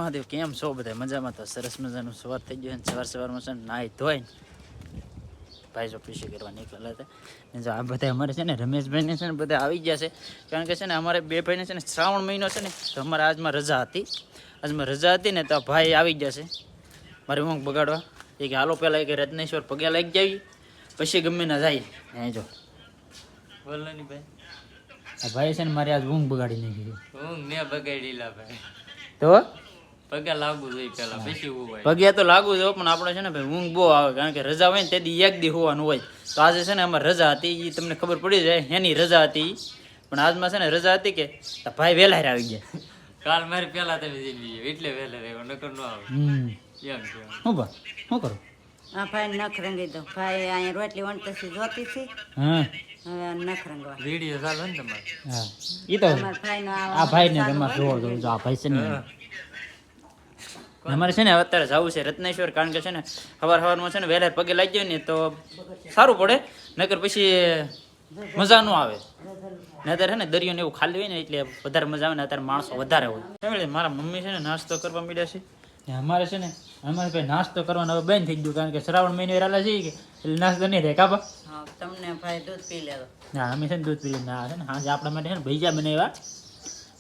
મહાદેવ કેમ છો બધા મજામાં? તો સરસ મજાનું સવાર થઈ ગયું ને સવારમાં છે ને નાહી ધોઈને ભાઈ જો પીસી કરવા નીકળેલા હતા ને જો આ બધા અમારે છે ને રમેશભાઈને છે ને બધા આવી ગયા છે કારણ કે છે ને અમારે બે ભાઈને છે ને શ્રાવણ મહિનો છે ને તો અમારે આજમાં રજા હતી ને તો ભાઈ આવી ગયા છે મારી ઊંઘ બગાડવા એ કે હાલો પહેલાં કે રત્નેશ્વર પગે લાગી જાવી પછી ગમે ના જાય અહીં જો બોલો ની ભાઈ આ ભાઈ છે ને મારી આજ ઊંઘ બગાડી નાખી ઊંઘ ને બગાડેલા ભાઈ તો પગે લાગુ જોઈએ પેલા પછી ઊંઘ પગે તો લાગુ જ પણ આપણે છે ને ભાઈ ઊંઘ બહુ આવે કારણ કે રજા હોય ને તે દી એક દી હોવાનું હોય તો આજે છે ને અમારે રજા હતી એ તમને ખબર પડી જાય એની રજા હતી પણ આજમાં છે ને રજા હતી કે ભાઈ વહેલા આવી ગયા કાલ મારી પેલા તમે જઈ એટલે વહેલા રહ્યો નકર ન આવે એમ છે હું બા શું કરું આ ભાઈ નખ રંગી દો ભાઈ અહીંયા રોટલી વણતી જોતી હતી હા હવે નખ રંગવા વિડીયો ચાલે ને તમારે હા એ તો અમારા ભાઈનો આ ભાઈને તમારે જોવો જો આ ભાઈ છે ને અમારે છે ને અત્યારે જવું છે રત્નેશ્વર કારણ કે છે ને સવારમાં છે ને વહેલા પગે લાગી જાય ને તો સારું પડે નકર પછી મજા ન આવે ને અત્યારે છે ને દરિયો ને એવું ખાલી હોય ને એટલે વધારે મજા આવે ને અત્યારે માણસો વધારે હોય મારા મમ્મી છે ને નાસ્તો કરવા માંડ્યા છે ને અમારે છે ને અમારે ભાઈ નાસ્તો કરવાનો હવે બંધ થઈ ગયું કારણ કે શ્રાવણ મહિને રાલા જઈએ કે એટલે નાસ્તો નહીં થાય કાબા તમને ભાઈ દૂધ પી લેવો ના અમે છે ને દૂધ પી ના છે ને સાંજે આપણા માટે છે ને ભૈજા બનાવ્યા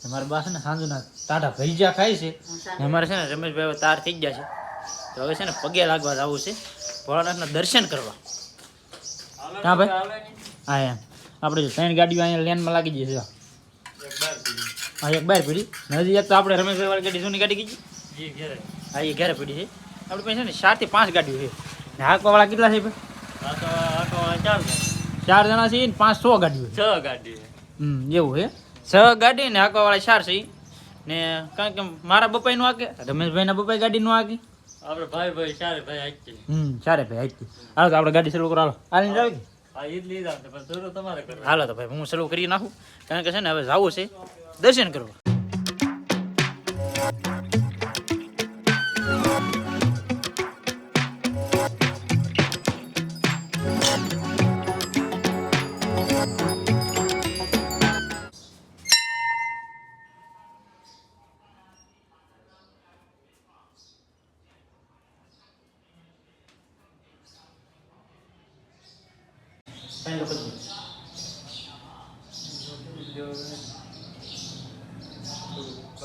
અમારા બા છે ને સાંજના ટાઢા ભૈજા ખાય છે અમારે છે ને રમેશભાઈ તાર થઈ ગયા છે તો હવે છે ને પગે લાગવા જવું છે ભોળાનાથના દર્શન કરવા હા ભાઈ હા એમ આપણે જો 3 ગાડીઓ અહીંયા લેનમાં લાગી જશે હા એક બાર પીડી હજી એક તો આપણે રમેશભાઈ વાળી ગાડી જૂની ગાડી કીધી હા એ ઘરે પીડી છે આપણે પાસે છે ને 4 થી 5 ગાડીઓ છે ને હાંકવાવાળા કેટલા છે ભાઈ 4 જણા છે ને 500 ગાડીઓ 6 ગાડી એવું છે 6 ગાડી ને હાંકવાવાળા 4 છે ને કારણ કે મારા બપાઈ નું આગે રમેશભાઈના બપાઈ ગાડી નું આગે આપણે ભાઈ ચારે ભાઈ આખી ચારે ભાઈ આખી હાલો તો આપણે ગાડી શરૂ કરો હાલો હાલીને જાવ હા ઈ જ લીધા પણ થોડું તમારે કરો હાલો તો ભાઈ હું શરૂ કરી નાખું કારણ કે છે ને હવે જવું છે દર્શન કરવા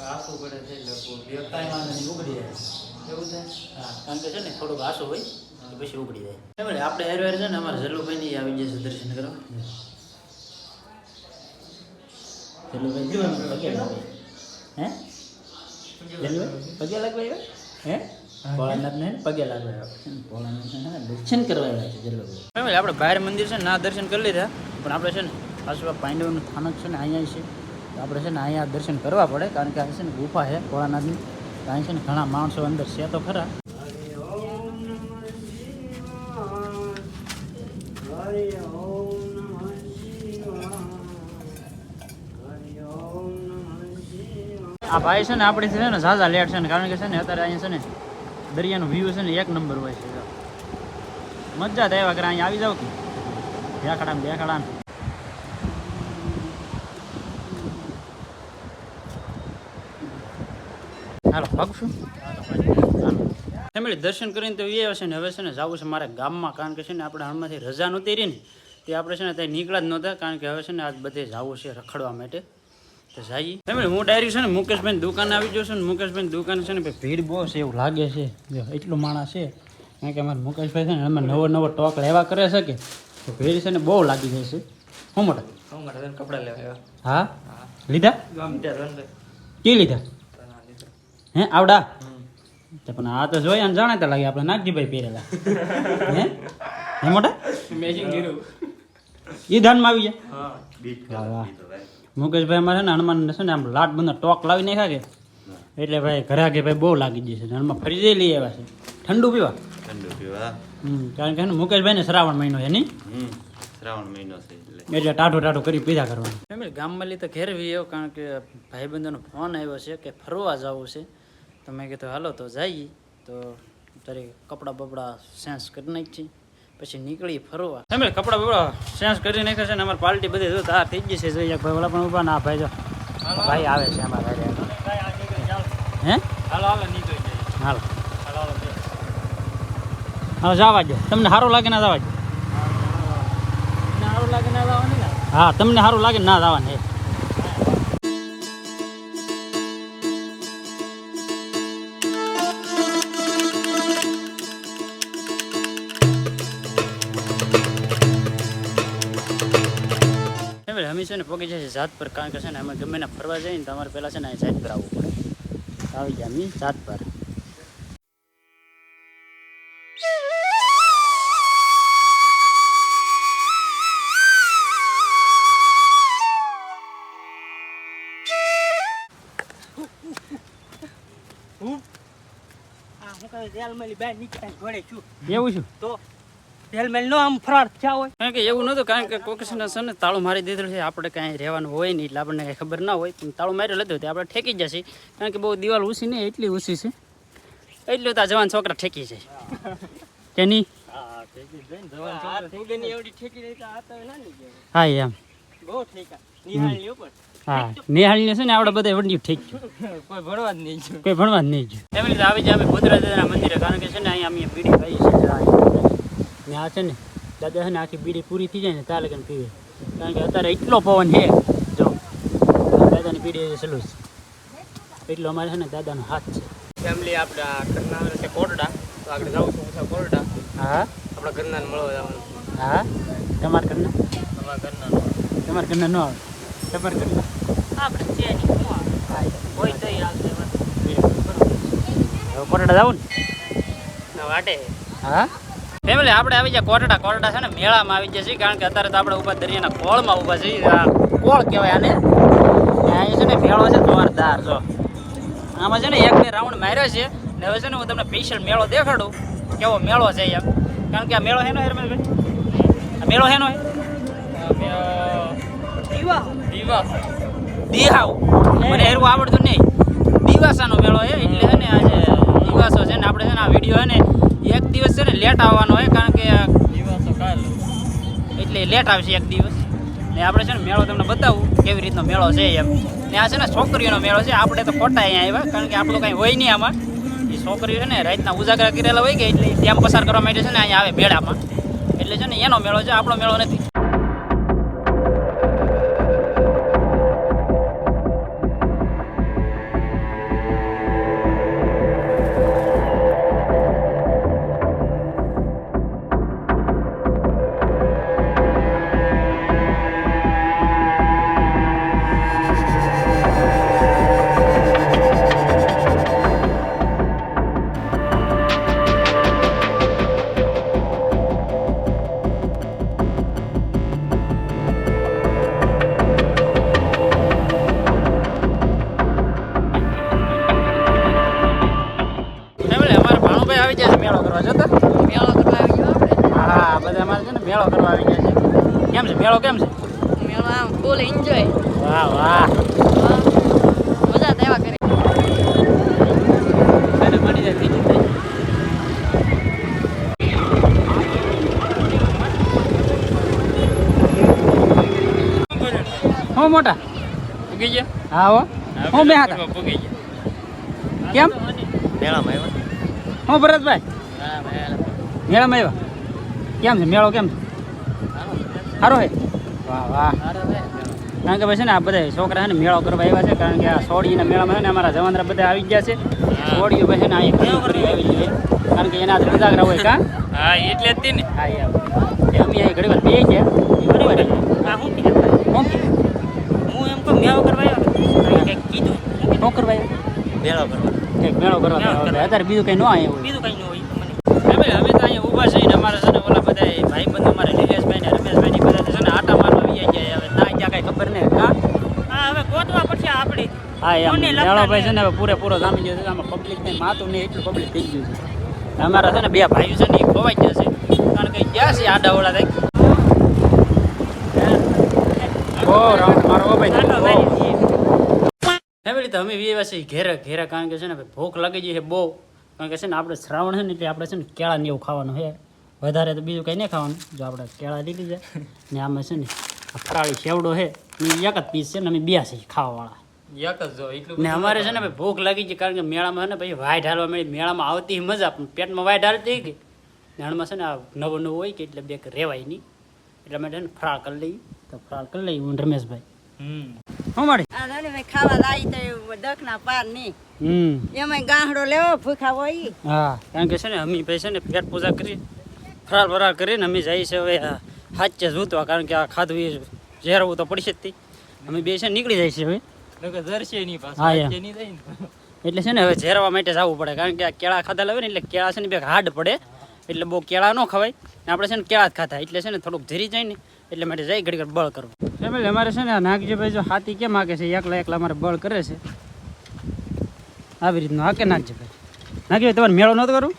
આખું પડે છે લોકો ઉગડી જાય એવું છે હા કારણ કે છે ને થોડુંક આસું હોય તો પછી ઉગડી જાય આપણે હેરવેર છે ને અમારે જલ્લુભાઈ ની આવી જશે દર્શન કરવા જલ્લુભાઈ પગે લાગે હે જલ્લુભાઈ પગે લાગવા હે ભોળાનાથ ને પગે લાગવા ભોળાનાથ દર્શન કરવા આવ્યા છે જલ્લુભાઈ આપણે બહાર મંદિર છે ના દર્શન કરી લીધા પણ આપણે છે ને આસુવા પાંડવનું સ્થાનક છે ને અહીંયા છે આપણે છે ને અહીંયા દર્શન કરવા પડે કારણ કે આ છે ને ગુફા છે ભોળાનાથની અહીં છે ને ઘણા માણસો અંદર છે તો ખરા આ ભાઈ છે ને આપણી છે ને ઝાઝા લેટ છે ને કારણ કે છે ને અત્યારે અહીંયા છે ને દરિયાનો વ્યૂ છે ને એક નંબર હોય છે મજા થાય વગર અહીંયા આવી જાવ કે દેખાડા હાલો ભાગશું ફેમિલી દર્શન કરીને તો એ હશે ને હવે છે ને જવું છે મારા ગામમાં કારણ કે છે ને આપણે હમણાંથી રજા નહોતી રહી ને તે આપણે છે ને ત્યાં નીકળ્યા જ નહોતા કારણ કે હવે છે ને આજ બધે જવું છે રખડવા માટે તો જઈએ ફેમિલી હું ડાયરેક્ટ છે ને મુકેશભાઈની દુકાને આવી જઉં છું ને મુકેશભાઈની દુકાન છે ને ભાઈ ભીડ બહુ છે એવું લાગે છે જો એટલું માણસ છે કારણ કે અમારે મુકેશભાઈ છે ને અમે નવો ટોક લેવા કરે છે કે તો ભીડ છે ને બહુ લાગી જાય છે શું મોટા કપડા લેવા હા લીધા કે લીધા હે આવડા પણ આ તો જોઈ અને જાણે તો લાગે આપણે નાગજીભાઈ પહેરેલા હે મોટા એ ધાનમાં આવી જાય મુકેશભાઈ અમારે ને હનુમાન છે ને આમ લાટ બંધ ટોક લાવી નાખ્યા કે એટલે ભાઈ ઘરે કે ભાઈ બહુ લાગી જશે હનુમાન ફરી જઈ લઈ આવ્યા છે ઠંડુ પીવા કારણ કે મુકેશભાઈ ને શ્રાવણ મહિનો છે નહીં શ્રાવણ મહિનો છે એટલે ટાઢું કરી પીધા કરવાનું ફેમિલી ગામમાં લીધે ઘેર આવ્યો કારણ કે ભાઈબંધોનો ફોન આવ્યો છે કે ફરવા જવું છે તો મેં કીધું હાલો તો જઈએ તો તારી કપડાં બપડા સેન્સ કરી નાખી પછી નીકળી ફરવા ફેમિલી કપડાં બપડા સેન્સ કરી નાખ્યા છે ને અમારી પાર્ટી બધી જો તાર થઈ ગઈ છે જોઈએ ભાઈ ઓલા પણ ઉભા ના ભાઈ જો ભાઈ આવે છે અમારા હે હાલો હાલો નીકળી જાય હાલો હાલો હાલો બે. હાલો જવા દો તમને સારું લાગે ના જવા દો એને સારું લાગે ના લાવવાની ને હા તમને સારું લાગે ના જવાનું હે અમે છે ને પગી જાય જાત પર કારણ કે છે ને અમે ગમે ને ફરવા જઈએ ને તો અમારે પહેલાં છે ને અહીં જાત પર આવવું પડે આવી ગયા અમે જાત પર એવું છું તો રેલમેલ નો આમ ફરાર થયા હોય કારણ કે એવું નહોતું કારણ કે કોકસને છે ને તાળું મારી દીધું છે આપણે કાંઈ રહેવાનું હોય નહીં એટલે આપણને કાંઈ ખબર ના હોય પણ તાળું મારી લીધું તો આપણે ઠેકી જ જશે કારણ કે બહુ દિવાલ ઊંચી નહીં એટલી ઊંચી છે એટલું તો આ જવાન છોકરા ઠેકી જાય કે નહીં એવડી ઠેકી રહી તો આ તો ના લઈ ગયા હા એમ બહુ ઠેકા નિહાળી ઉપર હા નિહાળીને છે ને આપણે બધા વડ્યું ઠેક ગયું કોઈ ભણવા જ નહીં કોઈ ભણવા જ નહીં ગયું એમ રીતે આવી જાય અમે ભદ્રા દાદાના મંદિરે કારણ કે છે ને અહીંયા અમે બીડી ખાઈ છે ને આ છે ને દાદા છે ને આખી બીડી પૂરી થઈ જાય ને ત્યાં લગન પીવે કારણ કે અત્યારે એટલો પવન છે જો દાદાની બીડી સલું છે એટલો અમારે છે ને દાદાનો હાથ છે ફેમિલી આપણા ઘરના છે કોરડા તો આગળ જાઉં છું કોરડા હા આપણા ઘરના મળવા જવાનું હા તમારા ઘરના અમારા ઘરના તમારા ઘરના ન આવે તમારા ઘરના આપણે છે નહીં હું આવે હોય તો આવશે હવે કોરડા જાવું ને વાટે હા ફેમિલી આપણે આવી જાય કોરડા કોરડા છે ને મેળામાં આવી જશે કારણ કે અત્યારે તો આપણે ઊભા દરિયાના કોળમાં ઊભા છીએ આ કોળ કહેવાય આને અહીંયા છે ને મેળો છે જોરદાર જો આમાં છે ને એક બે રાઉન્ડ માર્યો છે ને હવે છે ને હું તમને સ્પેશિયલ મેળો દેખાડું કેવો મેળો છે એમ કારણ કે આ મેળો હેનો રમેશભાઈ આ મેળો હેનો દીવા દીવા દિહાવ મને હેરવું આવડતું નહીં દિવાસાનો મેળો છે એટલે છે ને આજે દિવાસો છે ને આપણે છે ને આ વિડીયો છે ને એક દિવસ છે ને લેટ આવવાનો હોય કારણ કે દિવસો કાલ એટલે લેટ આવશે એક દિવસ ને આપણે છે ને મેળો તમને બતાવું કેવી રીતનો મેળો છે એમ ને આ છે ને છોકરીઓનો મેળો છે આપણે તો ખોટા અહીંયા આવ્યા કારણ કે આપણું કાંઈ હોય નહીં આમાં એ છોકરીઓ છે ને રાતના ઉજાગરા કરેલા હોય કે એટલે ટાઈમ પસાર કરવા માટે છે ને અહીંયા આવે મેળામાં એટલે છે ને એનો મેળો છે આપણો મેળો નથી આવી જાય છે મેળો કરવા જો તો મેળો કરવા આવી ગયો આપણે હા બધા અમારે છે ને મેળો કરવા આવી ગયા છે કેમ છે મેળો કેમ છે મેળો આમ ફૂલ એન્જોય વાહ વાહ મજા તો એવા કરે એને મળી જાય બીજું થાય હું મોટા પૂગી ગયા હા હો હું બે હતા પૂગી ગયા કેમ મેળામાં આવ્યા હું ભરતભાઈ હા મેળામાં આવ્યા કેમ છે મેળો કેમ છે સારો છે વાહ વાહ કારણ કે ભાઈ છે ને આ બધા છોકરા છે ને મેળો કરવા આવ્યા છે કારણ કે આ સોડીના મેળામાં છે ને અમારા જવાનરા બધા આવી ગયા છે સોડીઓ ભાઈ છે ને અહીંયા ઘણી આવી જોઈએ કારણ કે એના ઉજાગરા હોય કાં હા એટલે જ ને હા એમ એ અમે અહીં ઘણી વાર બે ગયા ઘણી વાર આ શું કીધું શું કીધું હું એમ કહું મેળો કરવા આવ્યો કંઈક કીધું શું કરવા આવ્યા મેળો કરવા કંઈક મેળો કરવા મેળો કરવા. અત્યારે બીજું કંઈ ન આવ્યું હોય બીજું કંઈ ન હોય મને અમે તો અહીંયા ઊભા છીએ ને અમારે છે ને ઓલા બધા ભાઈ બંધ અમારે નિલેશભાઈ ને રમેશભાઈ ને બધા છે ને આટા મારવા આવી જાય હવે ના ત્યાં કઈ ખબર નહીં હા હા હવે ગોતવા પડશે આપણે હા એમ કોને લગતા મેળો ભાઈ છે ને હવે પૂરેપૂરો જામી ગયો છે આમાં પબ્લિક ને માતું નહીં એટલું પબ્લિક થઈ ગયું છે અમારા છે ને બે ભાઈઓ છે ને એ ખોવાઈ જશે કારણ કે ગયા છે આડા ઓલા થાય ઓ રાઉન્ડ મારો ભાઈ ફેમિલી તો અમે વ્યવા છીએ ઘેરે ઘેરે કારણ કે છે ને ભાઈ ભૂખ લાગી ગઈ છે બહુ કારણ કે છે ને આપણે શ્રાવણ છે ને એટલે આપણે છે ને કેળા ને એવું ખાવાનું છે વધારે તો બીજું કંઈ નહીં ખાવાનું જો આપણે કેળા લીધી જાય ને આમાં છે ને આ ફરાળી સેવડો છે એ એક જ પીસ છે ને અમે બે છીએ ખાવાવાળા એક જ જો એટલું ને અમારે છે ને ભાઈ ભૂખ લાગી છે કારણ કે મેળામાં છે ને ભાઈ વાઈટ હાલવા મળી મેળામાં આવતી મજા પણ પેટમાં વાઈટ હાલતી કે નાણમાં છે ને આ નવું નવું હોય કે એટલે બે રેવાય નહીં એટલા માટે છે ને ફરાળ કરી લઈએ તો ફરાળ કરી લઈએ હું ને રમેશભાઈ શું માડી આ ભાઈ ખાવા લાવી તો દખના પાર નહીં એમાં ગાંહડો લેવો ભૂખા હોય ઈ. હા કારણ કે છે ને અમે ભાઈ છે ને પેટ પૂજા કરી ફરાળ ફરાળ કરીને અમે જઈએ છીએ હવે સાચે જોતવા કારણ કે આ ખાધું એ ઝેરવું તો પડશે જ તે અમે બે છે ને નીકળી જાય છે હવે લોકો જરશે નહીં પાછું હા, યાર. આજે નહીં થાય ને એટલે છે ને હવે ઝેરવા માટે જવું પડે કારણ કે આ કેળા ખાધા લાવે ને એટલે કેળા છે ને બે હાર્ડ પડે એટલે બહુ કેળા ન ખવાય ને આપણે છે ને કેળા જ ખાતા એટલે છે ને થોડુંક ઝેરી જાય ને એટલે માટે જઈ ઘડી ઘડી બળ કરવું ફેમિલી અમારે છે ને આ નાગજીભાઈ જો હાથી કેમ હાકે છે એકલા એકલા અમારે બળ કરે છે આવી રીતનું હાકે નાગજીભાઈ નાગજીભાઈ તમારે મેળો નહોતો કરવું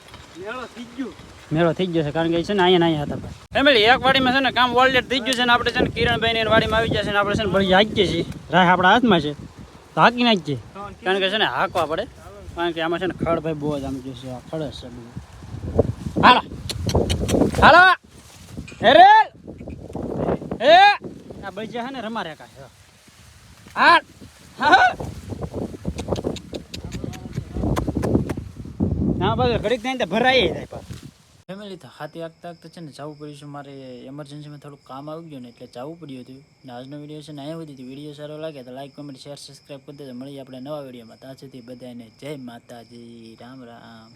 મેળો થઈ ગયો છે કારણ કે છે ને અહીંયા હતા ફેમિલી એક વાડીમાં છે ને કામ ઓલરેડી થઈ ગયું છે ને આપણે છે ને કિરણભાઈ ની વાડીમાં આવી જશે ને આપણે છે ને બળી હાકીએ છીએ રાહ આપણા હાથમાં છે તો હાકી નાખીએ કારણ કે છે ને હાંકવા પડે કારણ કે આમાં છે ને ખડ ભાઈ બહુ જ આમ જોશે આ ખડ છે બધું હાલો હાલો હેરેલ એ આ બળિયા છે ને રમા રેખા છે હા હા ના બસ ઘડીક થાય ને ભરાઈ જાય પાછું ફેમિલી તો હાથી આગતા આગતા છે ને જવું પડ્યું છે મારે એમરજન્સીમાં થોડુંક કામ આવી ગયું ને એટલે જવું પડ્યું હતું ને આજનો વિડીયો છે ને અહીંયા સુધી વિડીયો સારો લાગે તો લાઈક કમેન્ટ શેર સબસ્ક્રાઈબ કરી દેજો મળીએ આપણે નવા વિડીયોમાં ત્યાં સુધી બધાને જય માતાજી રામ રામ